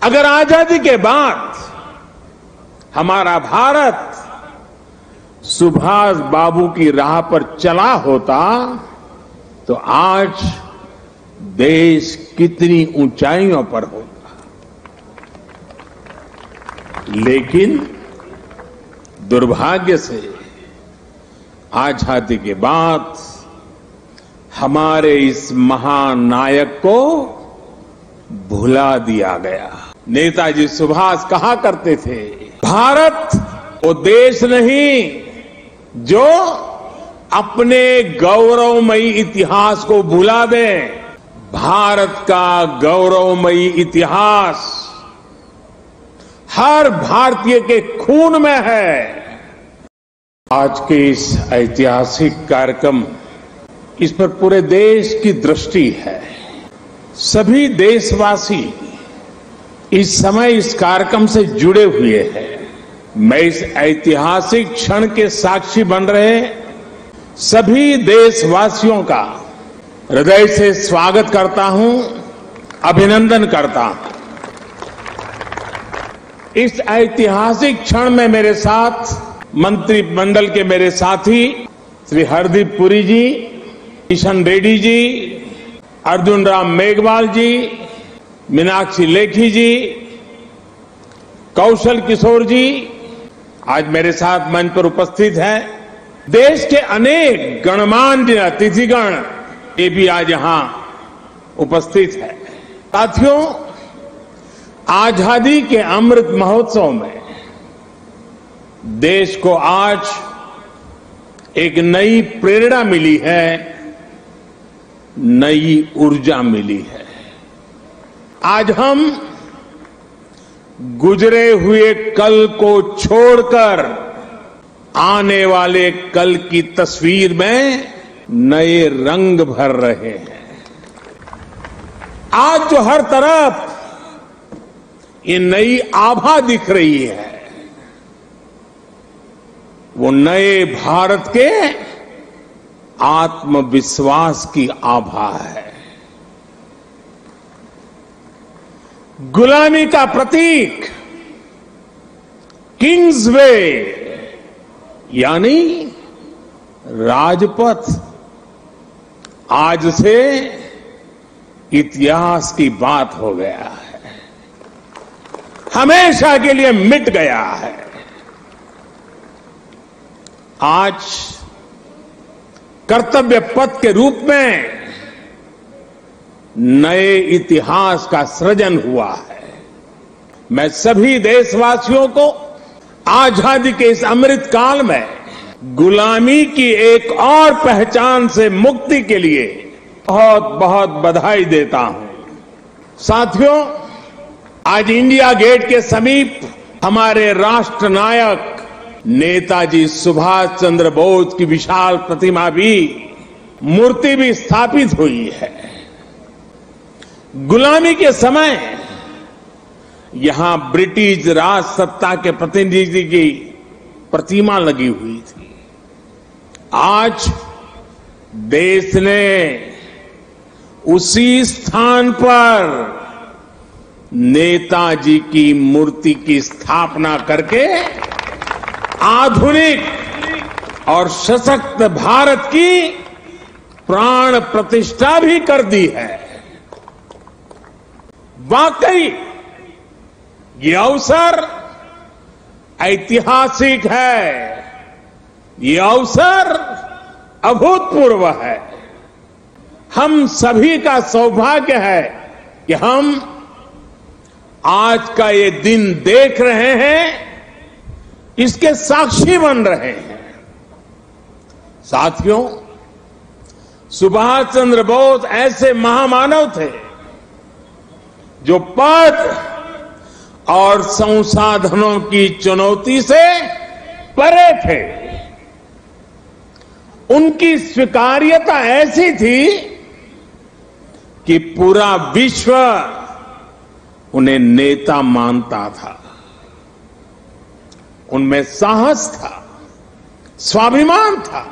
अगर आजादी के बाद हमारा भारत सुभाष बाबू की राह पर चला होता तो आज देश कितनी ऊंचाइयों पर होता। लेकिन दुर्भाग्य से आजादी के बाद हमारे इस महान नायक को भुला दिया गया। नेताजी सुभाष कहा करते थे, भारत वो देश नहीं जो अपने गौरवमयी इतिहास को भुला दे। भारत का गौरवमयी इतिहास हर भारतीय के खून में है। आज के इस ऐतिहासिक कार्यक्रम, इस पर पूरे देश की दृष्टि है। सभी देशवासी इस समय इस कार्यक्रम से जुड़े हुए हैं। मैं इस ऐतिहासिक क्षण के साक्षी बन रहे सभी देशवासियों का हृदय से स्वागत करता हूं, अभिनंदन करता हूं। इस ऐतिहासिक क्षण में मेरे साथ मंत्रिमंडल के मेरे साथी श्री हरदीप पुरी जी, किशन रेड्डी जी, अर्जुन राम मेघवाल जी, मीनाक्षी लेखी जी, कौशल किशोर जी आज मेरे साथ मंच पर उपस्थित हैं। देश के अनेक गणमान्य अतिथिगण ये भी आज यहां उपस्थित है। साथियों, आजादी के अमृत महोत्सव में देश को आज एक नई प्रेरणा मिली है, नई ऊर्जा मिली है। आज हम गुजरे हुए कल को छोड़कर आने वाले कल की तस्वीर में नए रंग भर रहे हैं। आज जो हर तरफ ये नई आभा दिख रही है, वो नए भारत के आत्मविश्वास की आभा है। गुलामी का प्रतीक किंग्स वे यानी राजपथ आज से इतिहास की बात हो गया है, हमेशा के लिए मिट गया है। आज कर्तव्य पथ के रूप में नए इतिहास का सृजन हुआ है। मैं सभी देशवासियों को आजादी के इस अमृत काल में गुलामी की एक और पहचान से मुक्ति के लिए बहुत बहुत बधाई देता हूं। साथियों, आज इंडिया गेट के समीप हमारे राष्ट्र नायक नेताजी सुभाष चंद्र बोस की विशाल प्रतिमा भी, मूर्ति भी स्थापित हुई है। गुलामी के समय यहां ब्रिटिश राज सत्ता के प्रतिनिधि की प्रतिमा लगी हुई थी। आज देश ने उसी स्थान पर नेताजी की मूर्ति की स्थापना करके आधुनिक और सशक्त भारत की प्राण प्रतिष्ठा भी कर दी है। वाकई ये अवसर ऐतिहासिक है, ये अवसर अभूतपूर्व है। हम सभी का सौभाग्य है कि हम आज का ये दिन देख रहे हैं, इसके साक्षी बन रहे हैं। साथियों, सुभाष चंद्र बोस ऐसे महामानव थे जो पद और संसाधनों की चुनौती से परे थे। उनकी स्वीकार्यता ऐसी थी कि पूरा विश्व उन्हें नेता मानता था। उनमें साहस था, स्वाभिमान था,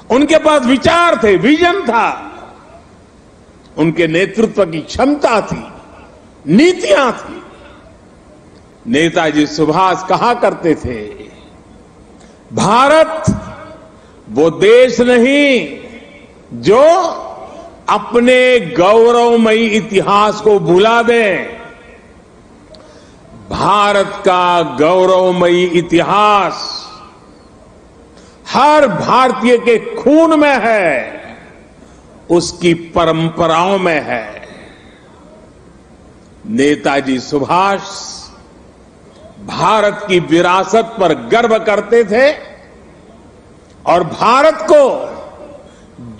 उनके पास विचार थे, विजन था, उनके नेतृत्व की क्षमता थी, नीतियां थी। नेताजी सुभाष कहा करते थे, भारत वो देश नहीं जो अपने गौरवमयी इतिहास को भुला दे। भारत का गौरवमयी इतिहास हर भारतीय के खून में है, उसकी परंपराओं में है। नेताजी सुभाष भारत की विरासत पर गर्व करते थे और भारत को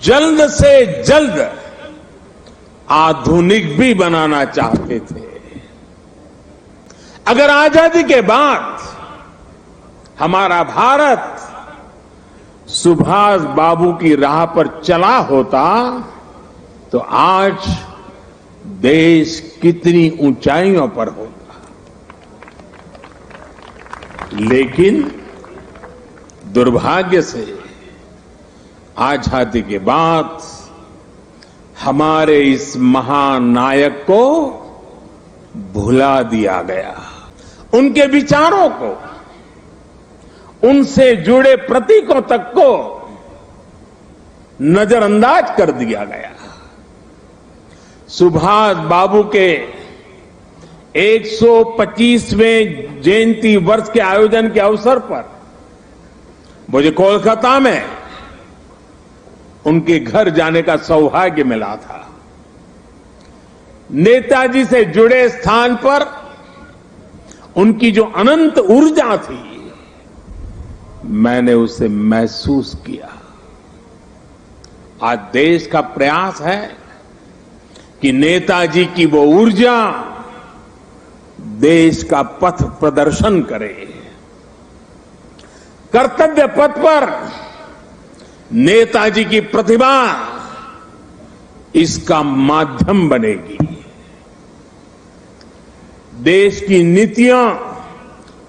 जल्द से जल्द आधुनिक भी बनाना चाहते थे। अगर आजादी के बाद हमारा भारत सुभाष बाबू की राह पर चला होता तो आज देश कितनी ऊंचाइयों पर होता। लेकिन दुर्भाग्य से आजादी के बाद हमारे इस महानायक को भुला दिया गया। उनके विचारों को, उनसे जुड़े प्रतीकों तक को नजरअंदाज कर दिया गया। सुभाष बाबू के 125वें जयंती वर्ष के आयोजन के अवसर पर मुझे कोलकाता में उनके घर जाने का सौभाग्य मिला था। नेताजी से जुड़े स्थान पर उनकी जो अनंत ऊर्जा थी, मैंने उसे महसूस किया। आज देश का प्रयास है कि नेताजी की वो ऊर्जा देश का पथ प्रदर्शन करे। कर्तव्य पथ पर नेताजी की प्रतिभा इसका माध्यम बनेगी। देश की नीतियों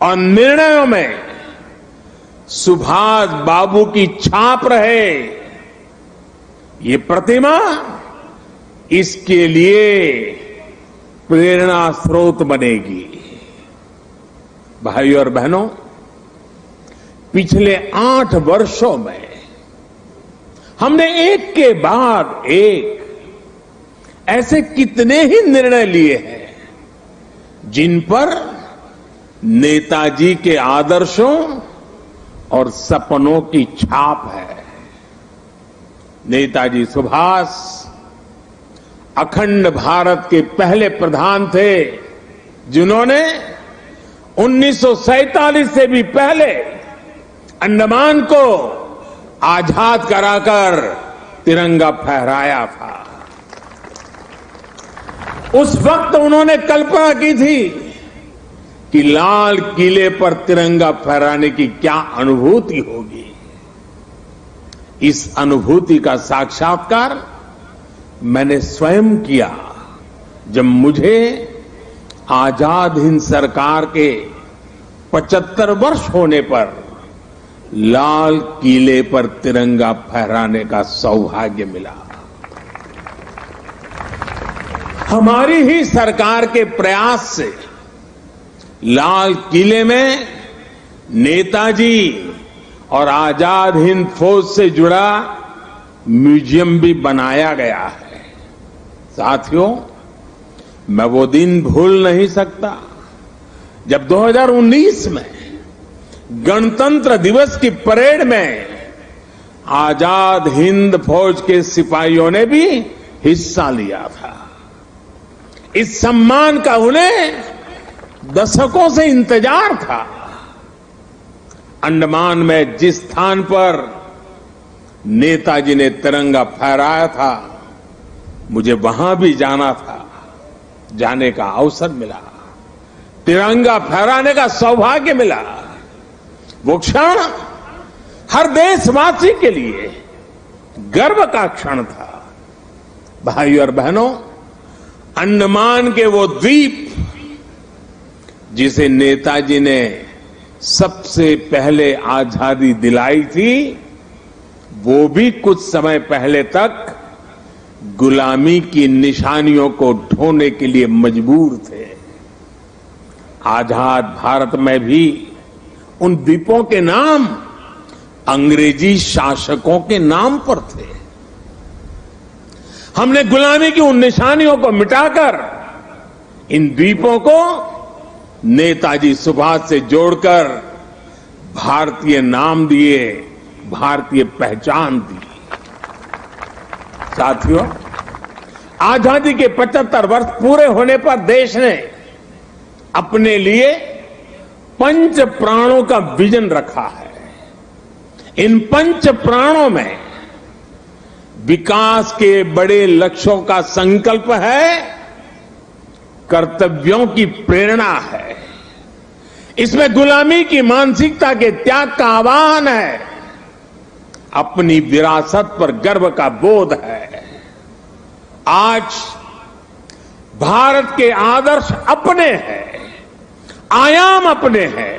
और निर्णयों में सुभाष बाबू की छाप रहे, ये प्रतिमा इसके लिए प्रेरणा स्रोत बनेगी। भाइयों और बहनों, पिछले 8 वर्षों में हमने एक के बाद एक ऐसे कितने ही निर्णय लिए हैं जिन पर नेताजी के आदर्शों और सपनों की छाप है। नेताजी सुभाष अखंड भारत के पहले प्रधान थे जिन्होंने 1947 से भी पहले अंडमान को आजाद कराकर तिरंगा फहराया था। उस वक्त उन्होंने कल्पना की थी कि लाल किले पर तिरंगा फहराने की क्या अनुभूति होगी। इस अनुभूति का साक्षात्कार मैंने स्वयं किया जब मुझे आजाद हिंद सरकार के 75 वर्ष होने पर लाल किले पर तिरंगा फहराने का सौभाग्य मिला। हमारी ही सरकार के प्रयास से लाल किले में नेताजी और आजाद हिंद फौज से जुड़ा म्यूजियम भी बनाया गया है। साथियों, मैं वो दिन भूल नहीं सकता जब 2019 में गणतंत्र दिवस की परेड में आजाद हिंद फौज के सिपाहियों ने भी हिस्सा लिया था। इस सम्मान का उन्हें दशकों से इंतजार था। अंडमान में जिस स्थान पर नेताजी ने तिरंगा फहराया था, मुझे वहां भी जाना था। जाने का अवसर मिला, तिरंगा फहराने का सौभाग्य मिला। वो क्षण हर देशवासी के लिए गर्व का क्षण था। भाइयों और बहनों, अंडमान के वो द्वीप जिसे नेताजी ने सबसे पहले आजादी दिलाई थी, वो भी कुछ समय पहले तक गुलामी की निशानियों को ढोने के लिए मजबूर थे। आजाद भारत में भी उन द्वीपों के नाम अंग्रेजी शासकों के नाम पर थे। हमने गुलामी की उन निशानियों को मिटाकर इन द्वीपों को नेताजी सुभाष से जोड़कर भारतीय नाम दिए, भारतीय पहचान दी। साथियों, आजादी के 75 वर्ष पूरे होने पर देश ने अपने लिए 5 प्राणों का विजन रखा है। इन 5 प्राणों में विकास के बड़े लक्ष्यों का संकल्प है, कर्तव्यों की प्रेरणा है। इसमें गुलामी की मानसिकता के त्याग का आह्वान है, अपनी विरासत पर गर्व का बोध है। आज भारत के आदर्श अपने हैं, आयाम अपने हैं।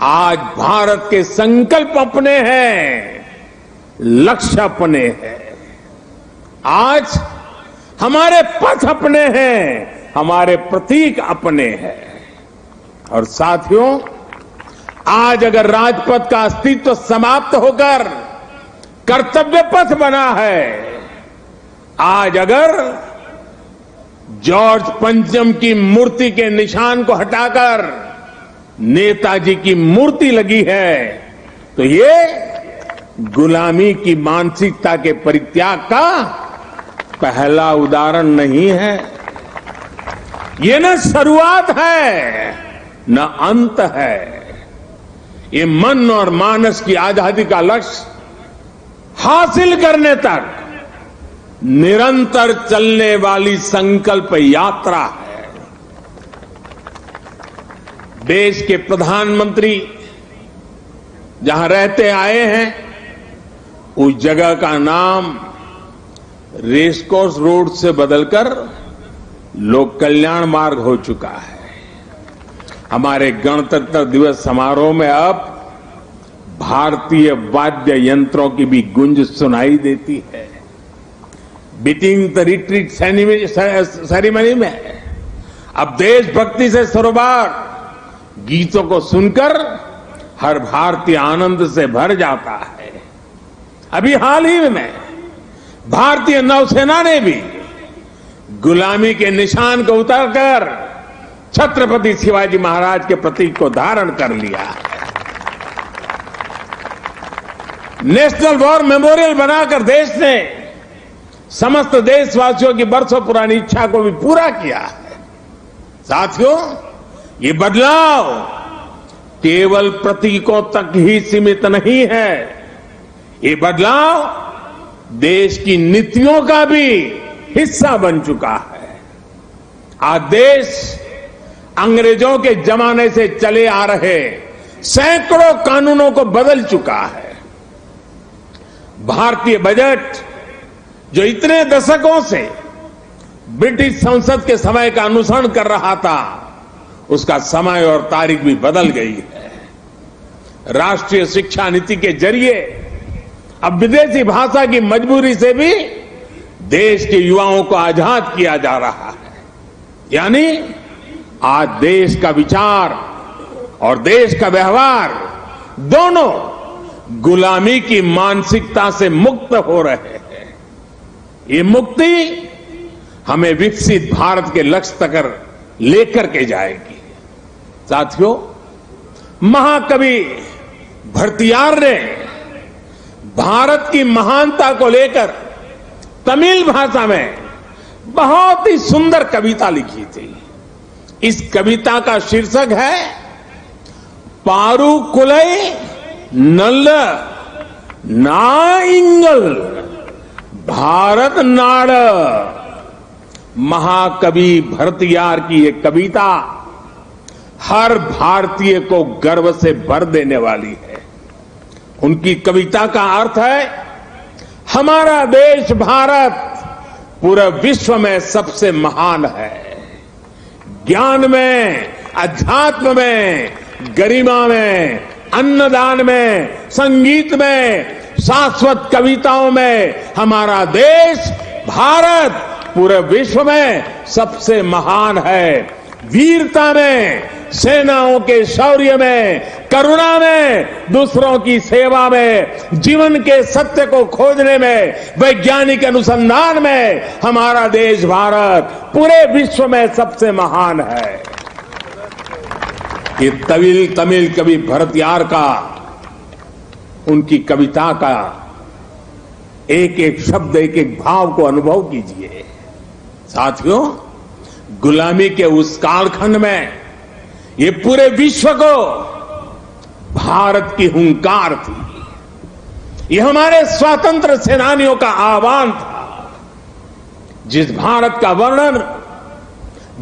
आज भारत के संकल्प अपने हैं, लक्ष्य अपने हैं। आज हमारे पथ अपने हैं, हमारे प्रतीक अपने हैं। और साथियों, आज अगर राजपथ का अस्तित्व समाप्त होकर कर्तव्य पथ बना है, आज अगर जॉर्ज पंचम की मूर्ति के निशान को हटाकर नेताजी की मूर्ति लगी है, तो ये गुलामी की मानसिकता के परित्याग का पहला उदाहरण नहीं है। ये न शुरुआत है न अंत है। ये मन और मानस की आजादी का लक्ष्य हासिल करने तक निरंतर चलने वाली संकल्प यात्रा है। देश के प्रधानमंत्री जहां रहते आए हैं, उस जगह का नाम रेसकोर्स रोड से बदलकर लोक कल्याण मार्ग हो चुका है। हमारे गणतंत्र दिवस समारोह में अब भारतीय वाद्य यंत्रों की भी गूंज सुनाई देती है। बीटिंग द रिट्रीट सेरेमनी में अब देशभक्ति से सरोबार गीतों को सुनकर हर भारतीय आनंद से भर जाता है। अभी हाल ही में भारतीय नौसेना ने भी गुलामी के निशान को उतारकर छत्रपति शिवाजी महाराज के प्रतीक को धारण कर लिया है। नेशनल वॉर मेमोरियल बनाकर देश ने समस्त देशवासियों की बरसों पुरानी इच्छा को भी पूरा किया है। साथियों, ये बदलाव केवल प्रतीकों तक ही सीमित नहीं है। ये बदलाव देश की नीतियों का भी हिस्सा बन चुका है। आज देश अंग्रेजों के जमाने से चले आ रहे सैकड़ों कानूनों को बदल चुका है। भारतीय बजट जो इतने दशकों से ब्रिटिश संसद के समय का अनुसरण कर रहा था, उसका समय और तारीख भी बदल गई है। राष्ट्रीय शिक्षा नीति के जरिए अब विदेशी भाषा की मजबूरी से भी देश के युवाओं को आजाद किया जा रहा है। यानी आज देश का विचार और देश का व्यवहार दोनों गुलामी की मानसिकता से मुक्त हो रहे हैं। ये मुक्ति हमें विकसित भारत के लक्ष्य तक लेकर के जाएगी। साथियों, महाकवि भरतियार ने भारत की महानता को लेकर तमिल भाषा में बहुत ही सुंदर कविता लिखी थी। इस कविता का शीर्षक है पारुकुलई नल्ल नाइंगल भारत नाड़। महाकवि भरतियार की ये कविता हर भारतीय को गर्व से भर देने वाली है। उनकी कविता का अर्थ है, हमारा देश भारत पूरे विश्व में सबसे महान है। ज्ञान में, अध्यात्म में, गरिमा में, अन्नदान में, संगीत में, शाश्वत कविताओं में हमारा देश भारत पूरे विश्व में सबसे महान है। वीरता में, सेनाओं के शौर्य में, करुणा में, दूसरों की सेवा में, जीवन के सत्य को खोजने में, वैज्ञानिक अनुसंधान में हमारा देश भारत पूरे विश्व में सबसे महान है। ये तमिल कवि भरतियार का, उनकी कविता का एक एक शब्द, एक एक भाव को अनुभव कीजिए। साथियों, गुलामी के उस कालखंड में ये पूरे विश्व को भारत की हुंकार थी। ये हमारे स्वतंत्र सेनानियों का आह्वान था। जिस भारत का वर्णन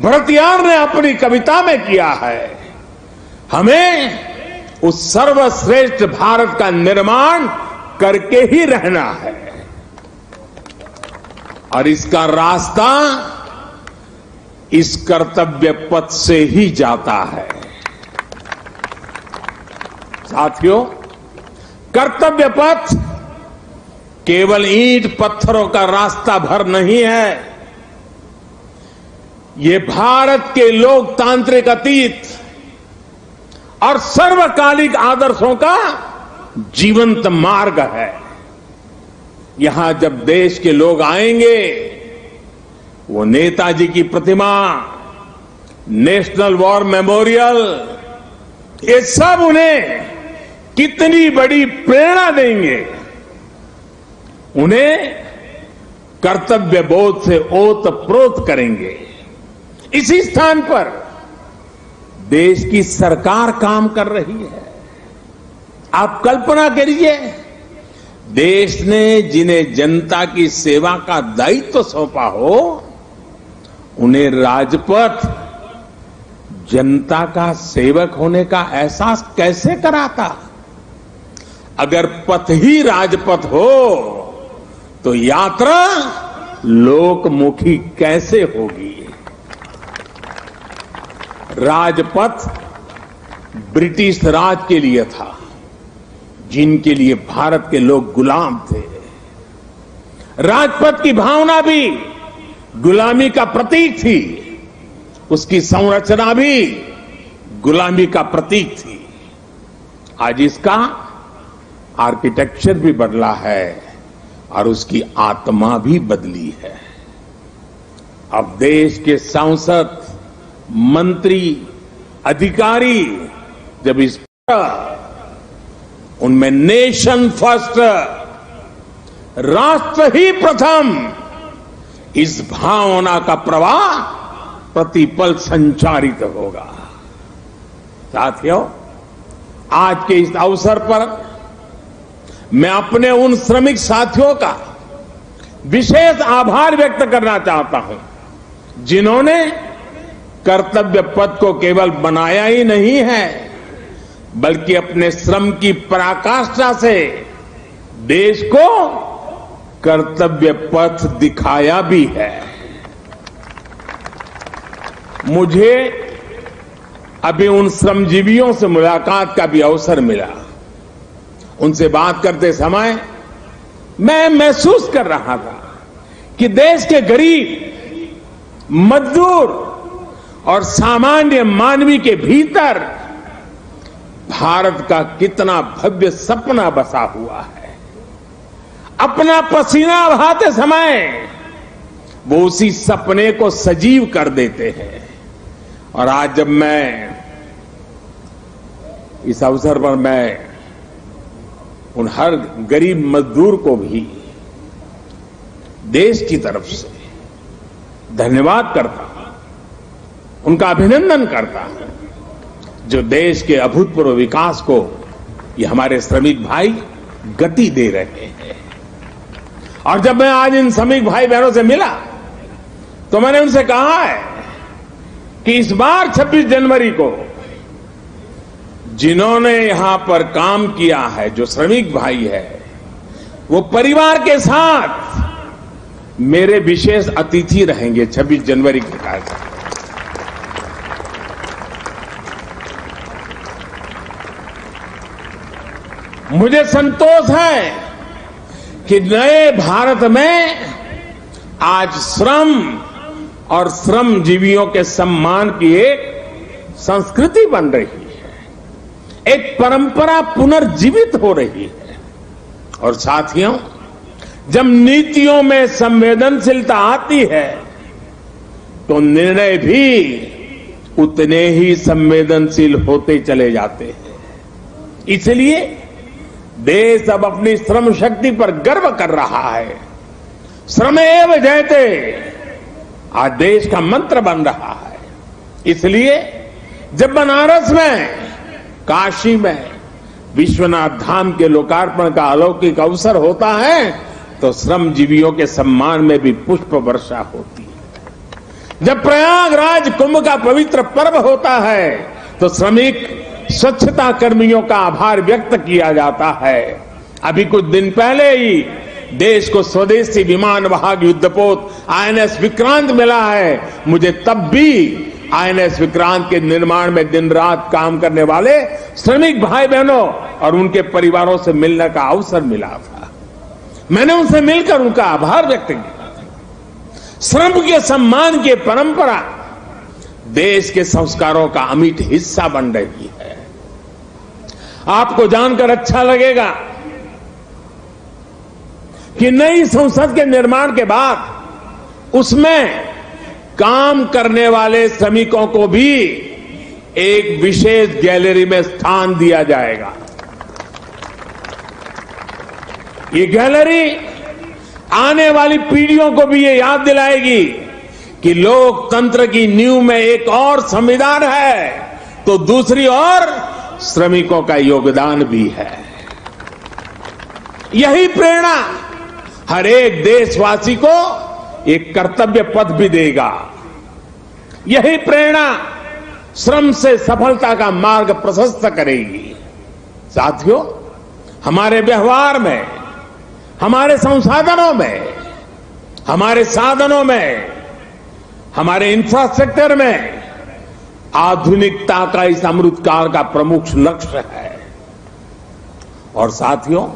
भरतियार ने अपनी कविता में किया है, हमें उस सर्वश्रेष्ठ भारत का निर्माण करके ही रहना है और इसका रास्ता इस कर्तव्य पथ से ही जाता है। साथियों, कर्तव्य पथ केवल ईंट पत्थरों का रास्ता भर नहीं है। ये भारत के लोकतांत्रिक अतीत और सर्वकालिक आदर्शों का जीवंत मार्ग है। यहां जब देश के लोग आएंगे, वो नेताजी की प्रतिमा, नेशनल वॉर मेमोरियल, ये सब उन्हें कितनी बड़ी प्रेरणा देंगे। उन्हें कर्तव्य बोध से ओतप्रोत करेंगे। इसी स्थान पर देश की सरकार काम कर रही है। आप कल्पना करिए, देश ने जिन्हें जनता की सेवा का दायित्व सौंपा हो, उन्हें राजपथ जनता का सेवक होने का एहसास कैसे कराता? अगर पथ ही राजपथ हो तो यात्रा लोकमुखी कैसे होगी? राजपथ ब्रिटिश राज के लिए था, जिनके लिए भारत के लोग गुलाम थे। राजपथ की भावना भी गुलामी का प्रतीक थी, उसकी संरचना भी गुलामी का प्रतीक थी। आज इसका आर्किटेक्चर भी बदला है और उसकी आत्मा भी बदली है। अब देश के सांसद, मंत्री, अधिकारी जब इस उनमें नेशन फर्स्ट, राष्ट्र ही प्रथम, इस भावना का प्रवाह प्रतिपल संचारित होगा। साथियों, आज के इस अवसर पर मैं अपने उन श्रमिक साथियों का विशेष आभार व्यक्त करना चाहता हूं, जिन्होंने कर्तव्य पथ को केवल बनाया ही नहीं है, बल्कि अपने श्रम की पराकाष्ठा से देश को कर्तव्य पथ दिखाया भी है। मुझे अभी उन श्रमजीवियों से मुलाकात का भी अवसर मिला। उनसे बात करते समय मैं महसूस कर रहा था कि देश के गरीब, मजदूर और सामान्य मानवी के भीतर भारत का कितना भव्य सपना बसा हुआ है। अपना पसीना बहाते समय वो उसी सपने को सजीव कर देते हैं। और आज जब मैं इस अवसर पर मैं उन हर गरीब मजदूर को भी देश की तरफ से धन्यवाद करता हूं, उनका अभिनंदन करता हूं, जो देश के अभूतपूर्व विकास को ये हमारे श्रमिक भाई गति दे रहे हैं। और जब मैं आज इन श्रमिक भाई बहनों से मिला तो मैंने उनसे कहा है कि इस बार 26 जनवरी को जिन्होंने यहां पर काम किया है, जो श्रमिक भाई है, वो परिवार के साथ मेरे विशेष अतिथि रहेंगे 26 जनवरी के कार्यक्रम। मुझे संतोष है कि नए भारत में आज श्रम और श्रमजीवियों के सम्मान की एक संस्कृति बन रही है, एक परंपरा पुनर्जीवित हो रही है। और साथियों, जब नीतियों में संवेदनशीलता आती है तो निर्णय भी उतने ही संवेदनशील होते चले जाते हैं। इसलिए देश अब अपनी श्रम शक्ति पर गर्व कर रहा है। श्रमेव जयते आज देश का मंत्र बन रहा है। इसलिए जब बनारस में, काशी में विश्वनाथ धाम के लोकार्पण का अलौकिक अवसर होता है तो श्रमजीवियों के सम्मान में भी पुष्प वर्षा होती है। जब प्रयागराज कुंभ का पवित्र पर्व होता है तो श्रमिक स्वच्छता कर्मियों का आभार व्यक्त किया जाता है। अभी कुछ दिन पहले ही देश को स्वदेशी विमान वाहक युद्धपोत आईएनएस विक्रांत मिला है। मुझे तब भी आईएनएस विक्रांत के निर्माण में दिन रात काम करने वाले श्रमिक भाई बहनों और उनके परिवारों से मिलने का अवसर मिला था। मैंने उनसे मिलकर उनका आभार व्यक्त किया। श्रम के सम्मान की परंपरा देश के संस्कारों का अमिट हिस्सा बन रही है। आपको जानकर अच्छा लगेगा कि नई संसद के निर्माण के बाद उसमें काम करने वाले श्रमिकों को भी एक विशेष गैलरी में स्थान दिया जाएगा। ये गैलरी आने वाली पीढ़ियों को भी ये याद दिलाएगी कि लोकतंत्र की नींव में एक और संविधान है तो दूसरी ओर श्रमिकों का योगदान भी है। यही प्रेरणा हर एक देशवासी को एक कर्तव्य पथ भी देगा। यही प्रेरणा श्रम से सफलता का मार्ग प्रशस्त करेगी। साथियों, हमारे व्यवहार में, हमारे संसाधनों में, हमारे साधनों में, हमारे इंफ्रास्ट्रक्चर में आधुनिकता का इस अमृतकाल का प्रमुख लक्ष्य है। और साथियों,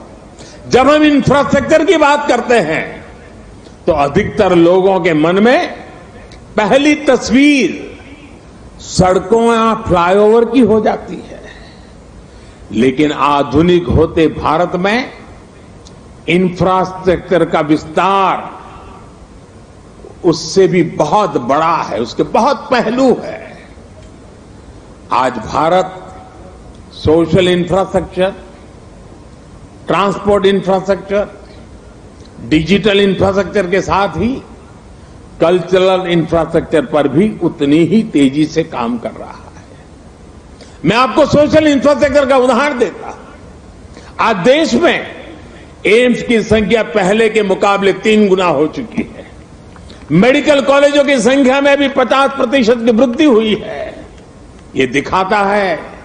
जब हम इंफ्रास्ट्रक्चर की बात करते हैं तो अधिकतर लोगों के मन में पहली तस्वीर सड़कों या फ्लाईओवर की हो जाती है। लेकिन आधुनिक होते भारत में इंफ्रास्ट्रक्चर का विस्तार उससे भी बहुत बड़ा है, उसके बहुत पहलू है। आज Bharat social infrastructure, transport infrastructure, digital infrastructure के साथ ही कल्चरल इंफ्रास्ट्रक्चर पर भी उतनी ही तेजी से काम कर रहा है। मैं आपको सोशल इंफ्रास्ट्रक्चर का उदाहरण देता हूं। आज देश में एम्स की संख्या पहले के मुकाबले 3 गुना हो चुकी है। मेडिकल कॉलेजों की संख्या में भी 50% की वृद्धि हुई है। ये दिखाता है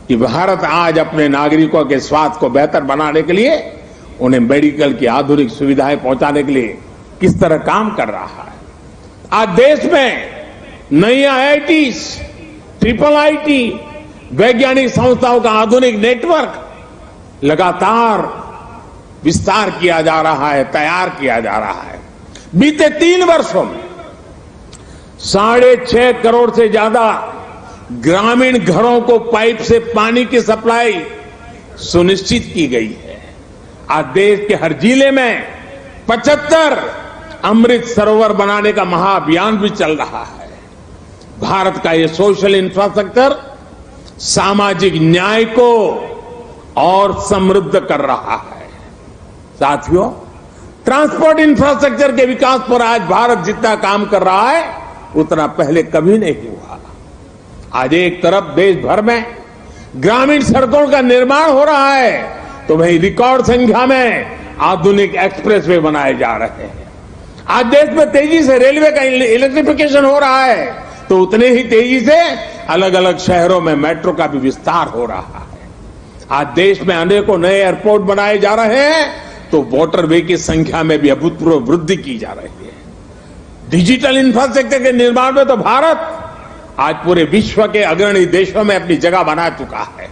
कि भारत आज अपने नागरिकों के स्वास्थ्य को बेहतर बनाने के लिए, उन्हें मेडिकल की आधुनिक सुविधाएं पहुंचाने के लिए किस तरह काम कर रहा है। आज देश में नई आईआईटीज, ट्रिपल आईटी, वैज्ञानिक संस्थाओं का आधुनिक नेटवर्क लगातार विस्तार किया जा रहा है, तैयार किया जा रहा है। बीते 3 वर्षों में 6.5 करोड़ से ज्यादा ग्रामीण घरों को पाइप से पानी की सप्लाई सुनिश्चित की गई है। आज देश के हर जिले में 75 अमृत सरोवर बनाने का महाअभियान भी चल रहा है। भारत का ये सोशल इंफ्रास्ट्रक्चर सामाजिक न्याय को और समृद्ध कर रहा है। साथियों, ट्रांसपोर्ट इंफ्रास्ट्रक्चर के विकास पर आज भारत जितना काम कर रहा है उतना पहले कभी नहीं हुआ। आज एक तरफ देश भर में ग्रामीण सड़कों का निर्माण हो रहा है तो वहीं रिकॉर्ड संख्या में आधुनिक एक्सप्रेसवे बनाए जा रहे हैं। आज देश में तेजी से रेलवे का इलेक्ट्रिफिकेशन हो रहा है तो उतने ही तेजी से अलग अलग शहरों में मेट्रो का भी विस्तार हो रहा है। आज देश में अनेकों नए एयरपोर्ट बनाए जा रहे हैं तो वाटरवे की संख्या में भी अभूतपूर्व वृद्धि की जा रही है। डिजिटल इंफ्रास्ट्रक्चर के निर्माण में तो भारत आज पूरे विश्व के अग्रणी देशों में अपनी जगह बना चुका है।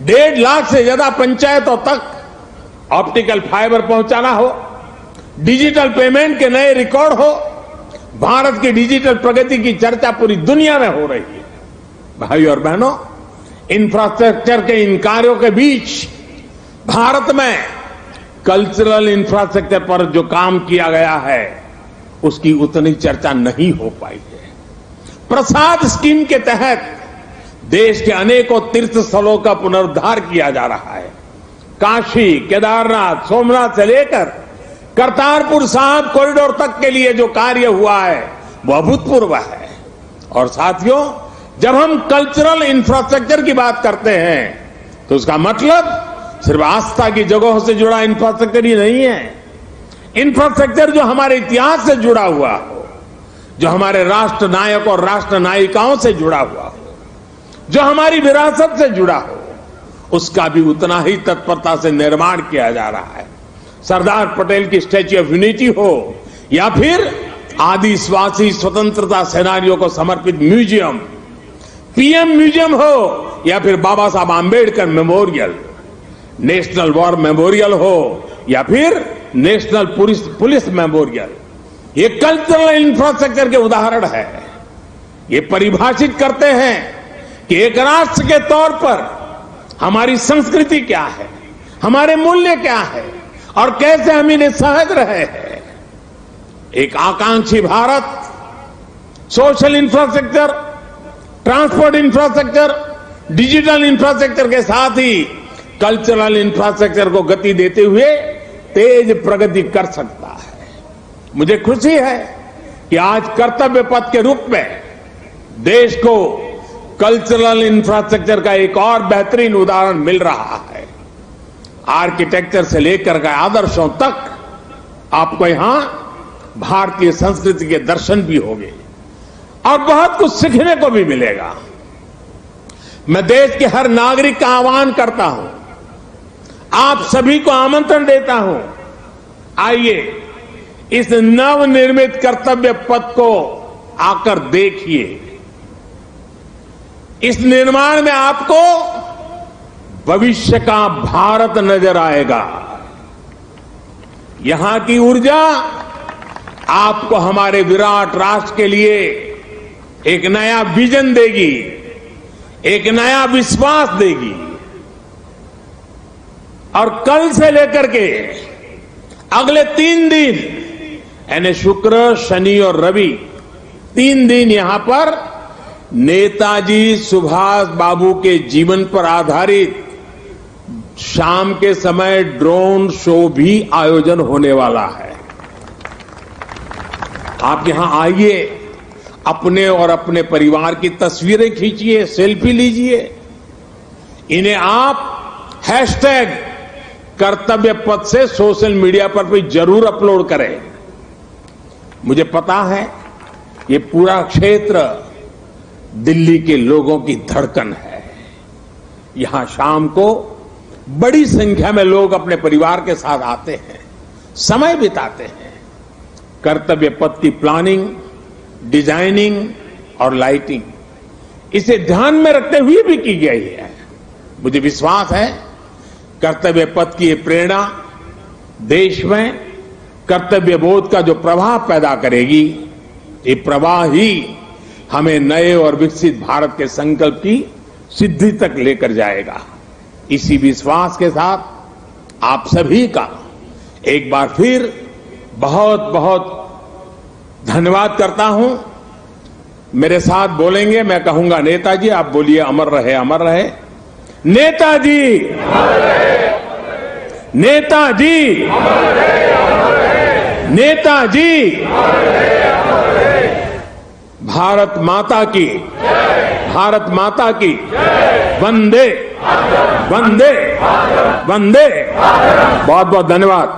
1.5 लाख से ज्यादा पंचायतों तक ऑप्टिकल फाइबर पहुंचाना हो, डिजिटल पेमेंट के नए रिकॉर्ड हो, भारत की डिजिटल प्रगति की चर्चा पूरी दुनिया में हो रही है। भाई और बहनों, इंफ्रास्ट्रक्चर के इन कार्यों के बीच भारत में कल्चरल इंफ्रास्ट्रक्चर पर जो काम किया गया है उसकी उतनी चर्चा नहीं हो पाई है। प्रसाद स्कीम के तहत देश के अनेकों तीर्थ स्थलों का पुनरुद्धार किया जा रहा है। काशी, केदारनाथ, सोमनाथ से लेकर करतारपुर साहिब कॉरिडोर तक के लिए जो कार्य हुआ है वो अभूतपूर्व है। और साथियों, जब हम कल्चरल इंफ्रास्ट्रक्चर की बात करते हैं तो उसका मतलब सिर्फ आस्था की जगहों से जुड़ा इंफ्रास्ट्रक्चर ही नहीं है। इंफ्रास्ट्रक्चर जो हमारे इतिहास से जुड़ा हुआ हो, जो हमारे राष्ट्र नायक और राष्ट्र नायिकाओं से जुड़ा हुआ हो, जो हमारी विरासत से जुड़ा हो, उसका भी उतना ही तत्परता से निर्माण किया जा रहा है। सरदार पटेल की स्टैच्यू ऑफ यूनिटी हो या फिर आदिवासी स्वतंत्रता सेनानियों को समर्पित म्यूजियम, पीएम म्यूजियम हो या फिर बाबा Saheb Ambedkar memorial, national war memorial हो या फिर नेशनल पुलिस मेमोरियल, ये कल्चरल इंफ्रास्ट्रक्चर के उदाहरण है। ये परिभाषित करते हैं कि एक राष्ट्र के तौर पर हमारी संस्कृति क्या है, हमारे मूल्य क्या है और कैसे हम इन्हें सहज रहे हैं। एक आकांक्षी Bharat social infrastructure, transport infrastructure, digital infrastructure के साथ ही कल्चरल इंफ्रास्ट्रक्चर को गति देते हुए तेज प्रगति कर सकता है। मुझे खुशी है कि आज कर्तव्य पथ के रूप में देश को कल्चरल इंफ्रास्ट्रक्चर का एक और बेहतरीन उदाहरण मिल रहा है। आर्किटेक्चर से लेकर के आदर्शों तक आपको यहां भारतीय संस्कृति के दर्शन भी होंगे और बहुत कुछ सीखने को भी मिलेगा। मैं देश के हर नागरिक का आह्वान करता हूं, आप सभी को आमंत्रण देता हूं, आइए इस नवनिर्मित कर्तव्य पथ को आकर देखिए। इस निर्माण में आपको भविष्य का भारत नजर आएगा। यहां की ऊर्जा आपको हमारे विराट राष्ट्र के लिए एक नया विजन देगी, एक नया विश्वास देगी। और कल से लेकर के अगले 3 दिन यानी शुक्र, शनि और रवि 3 दिन यहां पर नेताजी सुभाष बाबू के जीवन पर आधारित शाम के समय ड्रोन शो भी आयोजन होने वाला है। आप यहां आइए, अपने और अपने परिवार की तस्वीरें खींचिए, सेल्फी लीजिए। इन्हें आप हैशटैग कर्तव्य पथ से सोशल मीडिया पर भी जरूर अपलोड करें। मुझे पता है ये पूरा क्षेत्र दिल्ली के लोगों की धड़कन है। यहां शाम को बड़ी संख्या में लोग अपने परिवार के साथ आते हैं, समय बिताते हैं। कर्तव्य पथ की प्लानिंग, डिजाइनिंग और लाइटिंग इसे ध्यान में रखते हुए भी की गई है। मुझे विश्वास है कर्तव्य पथ की ये प्रेरणा देश में कर्तव्य बोध का जो प्रवाह पैदा करेगी, ये प्रवाह ही हमें नए और विकसित भारत के संकल्प की सिद्धि तक लेकर जाएगा। इसी विश्वास के साथ आप सभी का एक बार फिर बहुत बहुत धन्यवाद करता हूं। मेरे साथ बोलेंगे, मैं कहूंगा नेताजी, आप बोलिए अमर रहे, अमर रहे। नेताजी, नेताजी, नेताजी, भारत माता की, भारत माता की, वंदे वंदे वंदे। बहुत बहुत धन्यवाद।